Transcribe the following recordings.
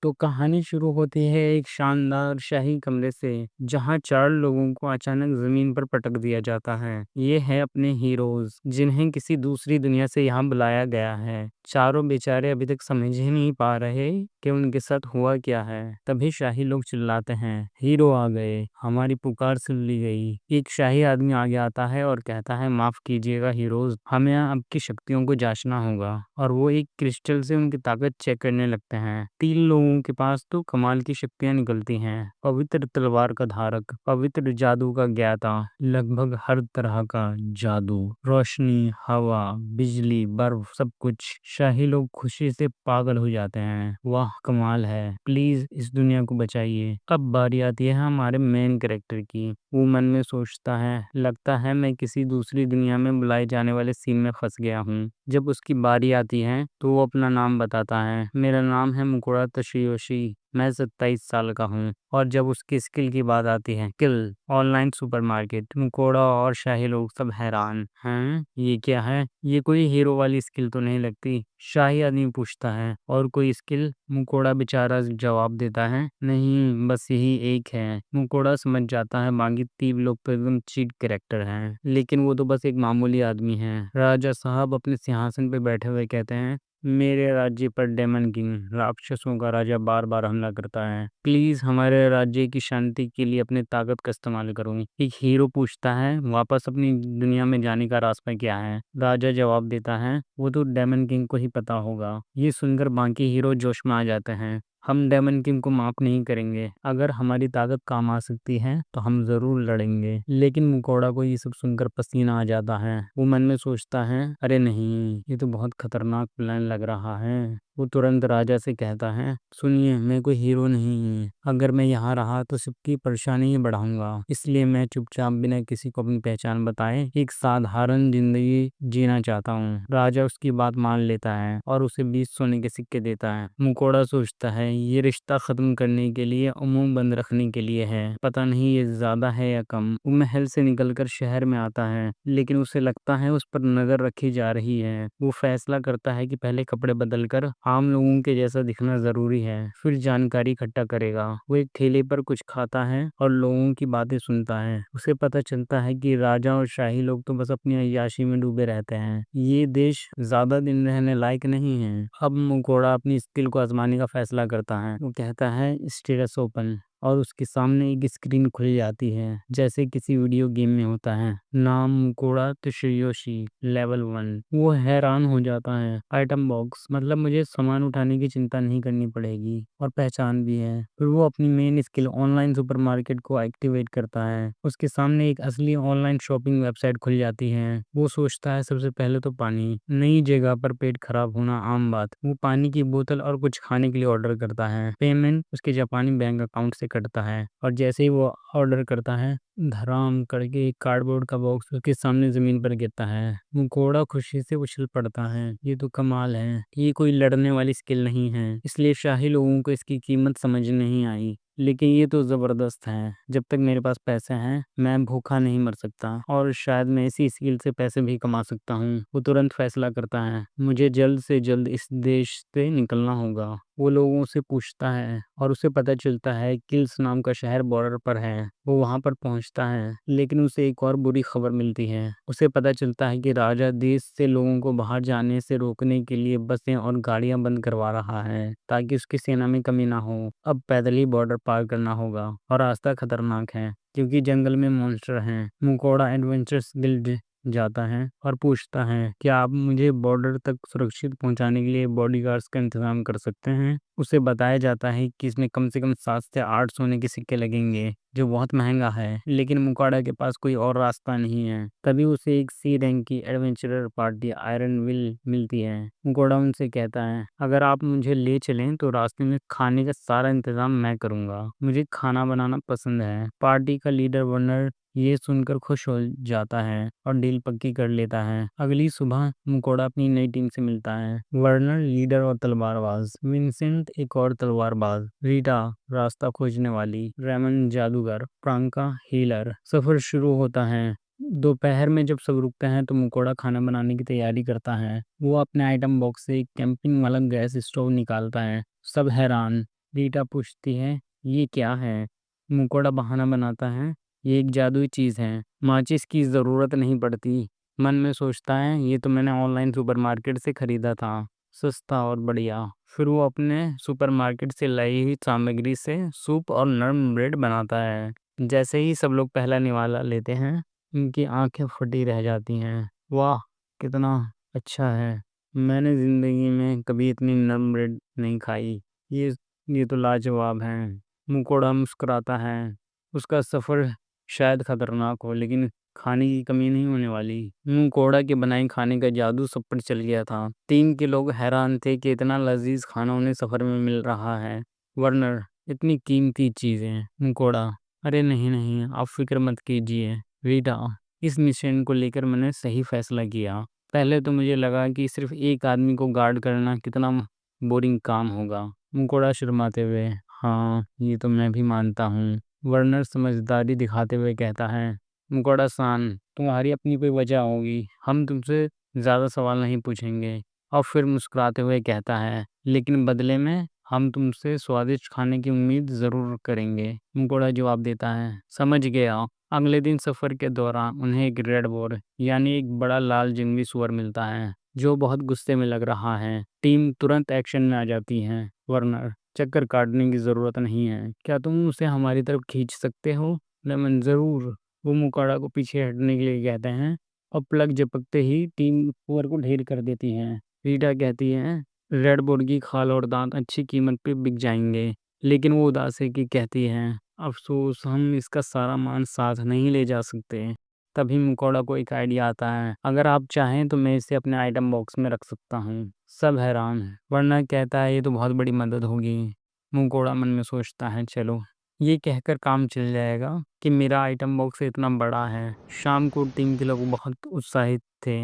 तो कहानी शुरू होती है एक शानदार शाही कमरे से, जहां चार लोगों को अचानक जमीन पर पटक दिया जाता है। ये है अपने हीरोज, जिन्हें किसी दूसरी दुनिया से यहाँ बुलाया गया है। चारों बेचारे अभी तक समझ ही नहीं पा रहे कि उनके साथ हुआ क्या है। तभी शाही लोग चिल्लाते हैं, हीरो आ गए, हमारी पुकार सुन ली गई। एक शाही आदमी आगे आता है और कहता है, माफ कीजिएगा हीरोज, हमें आपकी शक्तियों को जांचना होगा। और वो एक क्रिस्टल से उनकी ताकत चेक करने लगते हैं। तीन लोगों के पास तो कमाल की शक्तियां निकलती हैं। पवित्र तलवार का धारक, पवित्र जादू का ज्ञाता, लगभग हर तरह का जादू, रोशनी, हवा, बिजली, बर्फ, सब कुछ। शाही लोग खुशी से पागल हो जाते हैं। वाह कमाल है, प्लीज इस दुनिया को बचाइए। अब बारी आती है हमारे मेन कैरेक्टर की। वो मन में सोचता है, लगता है मैं किसी दूसरी दुनिया में बुलाए जाने वाले सीन में फंस गया हूँ। जब उसकी बारी आती है तो वो अपना नाम बताता है, मेरा नाम है मुकुड़ा तशियोशी, मैं 27 साल का हूँ। और जब उसकी स्किल की बात आती है, किल ऑनलाइन सुपरमार्केट, मुकोड़ा और शाही लोग सब हैरान हैं, ये क्या है, ये कोई हीरो वाली स्किल तो नहीं लगती। शाही आदमी पूछता है, और कोई स्किल? मुकोड़ा बेचारा जवाब देता है, नहीं बस यही एक है। मुकोड़ा समझ जाता है बाकी तीन लोग तो एकदम चीट कैरेक्टर हैं, लेकिन वो तो बस एक मामूली आदमी है। राजा साहब अपने सिंहासन पे बैठे हुए कहते हैं, मेरे राज्य पर डेमन किंग, राक्षसों का राजा, बार बार हमला करता है। प्लीज हमारे राज्य की शांति के लिए अपनी ताकत का इस्तेमाल करो। एक हीरो पूछता है, वापस अपनी दुनिया में जाने का रास्ता क्या है? राजा जवाब देता है, वो तो डेमन किंग को ही पता होगा। ये सुनकर बाकी हीरो जोश में आ जाते हैं, हम डेमन किंग को माफ नहीं करेंगे। अगर हमारी ताकत काम आ सकती है तो हम जरूर लड़ेंगे। लेकिन मुकोड़ा को ये सब सुनकर पसीना आ जाता है। वो मन में सोचता है, अरे नहीं, ये तो बहुत खतरनाक प्लान लग रहा है। वो तुरंत राजा से कहता है, सुनिए, मैं कोई हीरो नहीं हूँ। अगर मैं यहाँ रहा तो सबकी परेशानी ही बढ़ाऊंगा, इसलिए मैं चुपचाप बिना किसी को अपनी पहचान बताए एक साधारण जिंदगी जीना चाहता हूँ। राजा उसकी बात मान लेता है और उसे 20 सोने के सिक्के देता है। मुकोड़ा सोचता है, ये रिश्ता खत्म करने के लिए, मुंह बंद रखने के लिए है। पता नहीं ये ज्यादा है या कम। वो महल से निकलकर शहर में आता है, लेकिन उसे लगता है उस पर नजर रखी जा रही है। वो फैसला करता है कि पहले कपड़े बदलकर आम लोगों के जैसा दिखना जरूरी है, फिर जानकारी इकट्ठा करेगा। वो एक ठेले पर कुछ खाता है और लोगों की बातें सुनता है। उसे पता चलता है कि राजा और शाही लोग तो बस अपनी अय्याशी में डूबे रहते हैं। ये देश ज्यादा दिन रहने लायक नहीं है। अब मुकोड़ा अपनी स्किल को आजमाने का फैसला करता है। वो कहता है, स्टेटस ओपन, और उसके सामने एक स्क्रीन खुल जाती है, जैसे किसी वीडियो गेम में होता है। नाम मुकोड़ा त्सुयोशी, लेवल 1। वो हैरान हो जाता है, आइटम बॉक्स, मतलब मुझे सामान उठाने की चिंता नहीं करनी पड़ेगी, और पहचान भी है। फिर वो अपनी मेन स्किल ऑनलाइन सुपरमार्केट को एक्टिवेट करता है। उसके सामने एक असली ऑनलाइन शॉपिंग वेबसाइट खुल जाती है। वो सोचता है, सबसे पहले तो पानी, नई जगह पर पेट खराब होना आम बात। वो पानी की बोतल और कुछ खाने के लिए ऑर्डर करता है। पेमेंट उसके जापानी बैंक अकाउंट से कटता है, और जैसे ही वो ऑर्डर करता है, धड़ाम करके एक कार्डबोर्ड का बॉक्स उसके सामने जमीन पर गिरता है। मुकोड़ा खुशी से उछल पड़ता है, ये तो कमाल है, ये कोई लड़ने वाली स्किल नहीं है। इसलिए शाही लोगों को इसकी कीमत समझ नहीं आई, लेकिन ये तो जबरदस्त है। जब तक मेरे पास पैसे हैं, मैं भूखा नहीं मर सकता, और शायद मैं इसी स्किल से पैसे भी कमा सकता हूँ। वो तुरंत फैसला करता है, मुझे जल्द से जल्द इस देश से निकलना होगा। वो लोगों से पूछता है, और उसे पता चलता है किल्स नाम का शहर बॉर्डर पर है। वो वहां पर पहुंचता है, लेकिन उसे एक और बुरी खबर मिलती है। उसे पता चलता है कि राजा देश से लोगों को बाहर जाने से रोकने के लिए बसें और गाड़ियां बंद करवा रहा है, ताकि उसकी सेना में कमी ना हो। अब पैदल ही बॉर्डर पार करना होगा, और रास्ता खतरनाक है क्योंकि जंगल में मॉन्स्टर हैं। मुकोड़ा एडवेंचर्स गिल्ड जाता है और पूछता है, क्या आप मुझे बॉर्डर तक सुरक्षित पहुंचाने के लिए बॉडीगार्ड्स का इंतजाम कर सकते हैं? उसे बताया जाता है कि इसमें कम से कम 7 से 8 सोने के सिक्के लगेंगे, जो बहुत महंगा है। लेकिन मुकाड़ा के पास कोई और रास्ता नहीं है। तभी उसे एक सी रैंक की एडवेंचरर पार्टी आयरन विल मिलती है। मुकाड़ा उनसे कहता है, अगर आप मुझे ले चलें तो रास्ते में खाने का सारा इंतजाम मैं करूंगा, मुझे खाना बनाना पसंद है। पार्टी का लीडर वर्नर ये सुनकर खुश हो जाता है और डील पक्की कर लेता है। अगली सुबह मुकोड़ा अपनी नई टीम से मिलता है। वर्नर लीडर और तलवारबाज, विंसेंट एक और तलवारबाज, रीटा रास्ता खोजने वाली, रेमन जादूगर, प्रांका हीलर। सफर शुरू होता है। दोपहर में जब सब रुकते हैं तो मुकोड़ा खाना बनाने की तैयारी करता है। वो अपने आइटम बॉक्स से एक कैंपिंग वाला गैस स्टोव निकालता है। सब हैरान, रीटा पूछती है, ये क्या है? मुकोड़ा बहाना बनाता है, ये एक जादुई चीज़ है, माचिस की ज़रूरत नहीं पड़ती। मन में सोचता है, ये तो मैंने ऑनलाइन सुपरमार्केट से खरीदा था, सस्ता और बढ़िया। फिर वो अपने सुपरमार्केट से लाई हुई सामग्री से सूप और नरम ब्रेड बनाता है। जैसे ही सब लोग पहला निवाला लेते हैं, उनकी आंखें फटी रह जाती हैं। वाह, कितना अच्छा है! मैंने ज़िंदगी में कभी इतनी नरम ब्रेड नहीं खाई। ये ये तो लाजवाब है। मुकोड़ा मुस्कुराता है। उसका सफ़र शायद खतरनाक हो, लेकिन खाने की कमी नहीं होने वाली। मुकोड़ा के बनाए खाने का जादू सब पर चल गया था। टीम के लोग हैरान थे कि इतना लजीज खाना उन्हें सफ़र में मिल रहा है। वर्नर, इतनी कीमती चीज़ें। मुकोड़ा, अरे नहीं नहीं, आप फिक्र मत कीजिए। रीटा, इस मिशन को लेकर मैंने सही फैसला किया। पहले तो मुझे लगा कि सिर्फ एक आदमी को गार्ड करना कितना बोरिंग काम होगा। मुकोड़ा शर्माते हुए, हाँ, ये तो मैं भी मानता हूँ। वर्नर समझदारी दिखाते हुए कहता है, मुकोड़ा सान, तुम्हारी अपनी कोई वजह होगी, हम तुमसे ज़्यादा सवाल नहीं पूछेंगे। और फिर मुस्कुराते हुए कहता है, लेकिन बदले में हम तुमसे स्वादिष्ट खाने की उम्मीद ज़रूर करेंगे। मुकोड़ा जवाब देता है, समझ गया। अगले दिन सफ़र के दौरान उन्हें एक रेड बोर यानी एक बड़ा लाल जंगली सूअर मिलता है, जो बहुत गुस्से में लग रहा है। टीम तुरंत एक्शन में आ जाती है। वर्नर, चक्कर काटने की ज़रूरत नहीं है, क्या तुम उसे हमारी तरफ खींच सकते हो? लेमन, ज़रूर। वो मुकाड़ा को पीछे हटने के लिए कहते हैं और प्लग झपकते ही टीम सूअर को ढेर कर देती है। रीटा कहती है, रेड बोर की खाल और दांत अच्छी कीमत पे बिक जाएंगे। लेकिन वो उदास है कि कहती है, अफसोस, हम इसका सारा मान साथ नहीं ले जा सकते। तभी मुकोड़ा को एक आइडिया आता है, अगर आप चाहें तो मैं इसे अपने आइटम बॉक्स में रख सकता हूँ। सब हैरान है। वरना कहता है, ये तो बहुत बड़ी मदद होगी। मुकोड़ा मन में सोचता है, चलो, ये कहकर काम चल जाएगा कि मेरा आइटम बॉक्स इतना बड़ा है। शाम को टीम के लोग बहुत उत्साहित थे।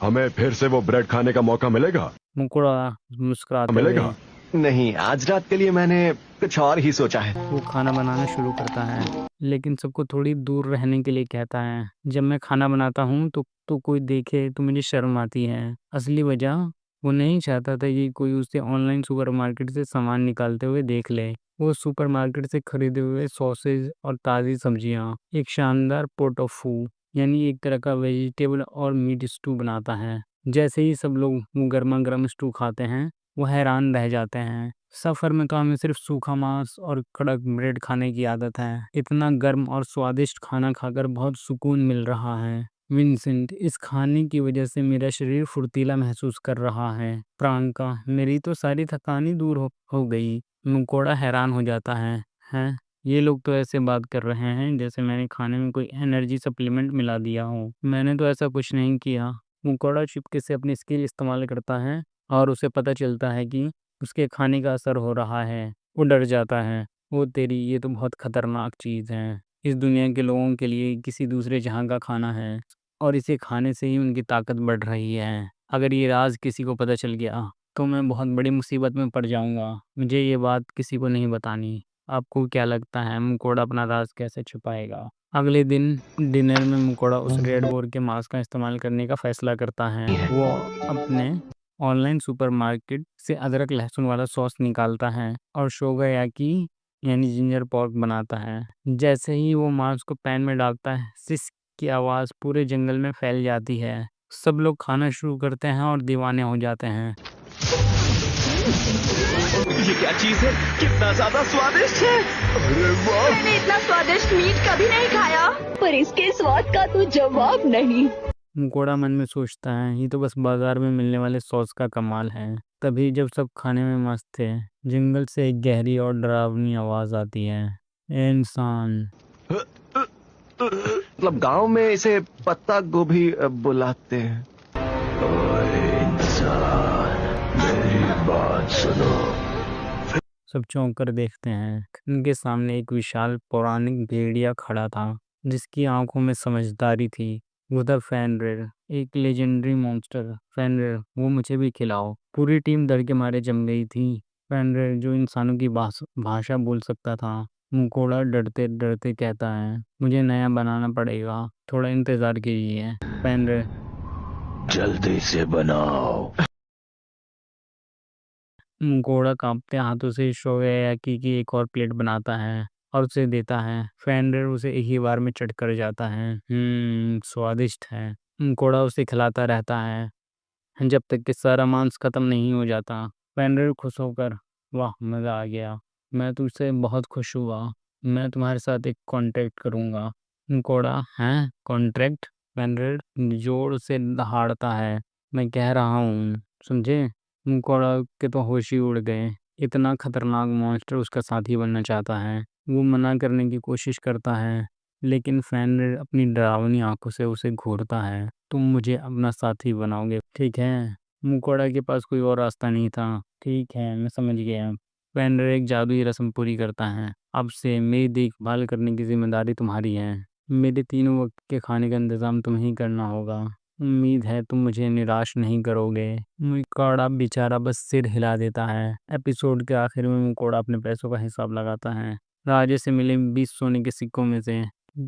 हमें फिर से वो ब्रेड खाने का मौका मिलेगा? मुकोड़ा मुस्कुराते हुए, मिलेगा। नहीं, आज रात के लिए मैंने कुछ और ही सोचा है। वो खाना बनाना शुरू करता है, लेकिन सबको थोड़ी दूर रहने के लिए कहता है। जब मैं खाना बनाता हूँ तो कोई देखे तो मुझे शर्म आती है। असली वजह, वो नहीं चाहता था कि कोई उसे ऑनलाइन सुपरमार्केट से सामान निकालते हुए देख ले। वो सुपरमार्केट से खरीदे हुए सॉसेज और ताज़ी सब्जियाँ, एक शानदार पोट ऑफ फू यानी एक तरह का वेजिटेबल और मीट स्टू बनाता है। जैसे ही सब लोग वो गर्मा गर्म स्टू खाते हैं, वो हैरान रह जाते हैं। सफ़र में तो हमें सिर्फ सूखा मांस और कड़क ब्रेड खाने की आदत है। इतना गर्म और स्वादिष्ट खाना खाकर बहुत सुकून मिल रहा है। विंसेंट, इस खाने की वजह से मेरा शरीर फुर्तीला महसूस कर रहा है। प्रांका, मेरी तो सारी थकान ही दूर हो गई। मुकोड़ा हैरान हो जाता है, हैं? ये लोग तो ऐसे बात कर रहे हैं जैसे मैंने खाने में कोई एनर्जी सप्लीमेंट मिला दिया हो। मैंने तो ऐसा कुछ नहीं किया। मुकोड़ा चुपके से अपनी स्किल इस्तेमाल करता है और उसे पता चलता है कि उसके खाने का असर हो रहा है। वो डर जाता है। वो तेरी, ये तो बहुत खतरनाक चीज़ है। इस दुनिया के लोगों के लिए किसी दूसरे जहाँ का खाना है और इसे खाने से ही उनकी ताकत बढ़ रही है। अगर ये राज किसी को पता चल गया तो मैं बहुत बड़ी मुसीबत में पड़ जाऊंगा। मुझे ये बात किसी को नहीं बतानी। आपको क्या लगता है, मुकोड़ा अपना राज कैसे छुपाएगा? अगले दिन डिनर में मुकोड़ा उस रेड बोर के मांस का इस्तेमाल करने का फैसला करता है। वो अपने ऑनलाइन सुपरमार्केट से अदरक लहसुन वाला सॉस निकालता है और शोगायाकी यानी जिंजर पॉर्क बनाता है। जैसे ही वो मांस को पैन में डालता है, सिस की आवाज़ पूरे जंगल में फैल जाती है। सब लोग खाना शुरू करते हैं और दीवाने हो जाते हैं। ये क्या चीज है? कितना ज्यादा स्वादिष्ट है! अरे वाह! मैंने इतना स्वादिष्ट मीट कभी नहीं खाया, पर इसके स्वाद का तो जवाब नहीं। मुकोड़ा मन में सोचता है, ये तो बस बाजार में मिलने वाले सॉस का कमाल है। तभी जब सब खाने में मस्त थे, जंगल से एक गहरी और डरावनी आवाज़ आती है, "ए इंसान।" मतलब गांव में इसे पत्ता गोभी बुलाते हैं। ओए इंसान, मेरी बात सुनो। सब चौंक कर देखते हैं। उनके सामने एक विशाल पौराणिक भेड़िया खड़ा था, जिसकी आंखों में समझदारी थी। वो था फेनरिर, एक लेजेंडरी मॉन्स्टर। फेनरिर, वो मुझे भी खिलाओ। पूरी टीम डर के मारे जम गई थी। फेनरिर, जो इंसानों की भाषा बोल सकता था, मुकोड़ा डरते डरते कहता है, मुझे नया बनाना पड़ेगा, थोड़ा इंतजार कीजिए। फेनरिर, जल्दी से बनाओ। घोड़ा कांपते हाथों से शोयाकी की एक और प्लेट बनाता है और उसे देता है। फेंडर उसे एक ही बार में चट कर जाता है। स्वादिष्ट है। घोड़ा उसे खिलाता रहता है जब तक कि सारा मांस खत्म नहीं हो जाता। फेंडर खुश होकर, वाह मज़ा आ गया, मैं तुझसे बहुत खुश हुआ, मैं तुम्हारे साथ एक कॉन्ट्रैक्ट करूँगा। घोड़ा, हैं कॉन्ट्रैक्ट? फेंडर जोर से दहाड़ता है, मैं कह रहा हूँ, समझे? घोड़ा के तो होश ही उड़ गए। इतना खतरनाक मॉन्स्टर उसका साथी बनना चाहता है। वो मना करने की कोशिश करता है, लेकिन फेंडर अपनी डरावनी आंखों से उसे घूरता है। तुम मुझे अपना साथी बनाओगे, ठीक है? मुकोड़ा के पास कोई और रास्ता नहीं था। ठीक है, मैं समझ गया। फेंडर एक जादुई रस्म पूरी करता है। अब से मेरी देखभाल करने की जिम्मेदारी तुम्हारी है। मेरे तीनों वक्त के खाने का इंतजाम तुम्हें ही करना होगा। उम्मीद है तुम मुझे निराश नहीं करोगे। मुकोड़ा बेचारा बस सिर हिला देता है। एपिसोड के आखिर में मुकोड़ा अपने पैसों का हिसाब लगाता है। राजे से मिले 20 सोने के सिक्कों में से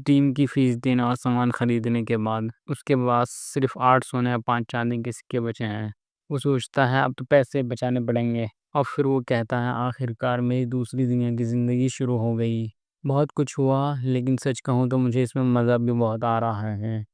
टीम की फीस देना और सामान खरीदने के बाद उसके पास सिर्फ 8 सोने और 5 चांदी के सिक्के बचे हैं। वो सोचता है अब तो पैसे बचाने पड़ेंगे और फिर वो कहता है आखिरकार मेरी दूसरी दुनिया की ज़िंदगी शुरू हो गई। बहुत कुछ हुआ, लेकिन सच कहूँ तो मुझे इसमें मज़ा भी बहुत आ रहा है।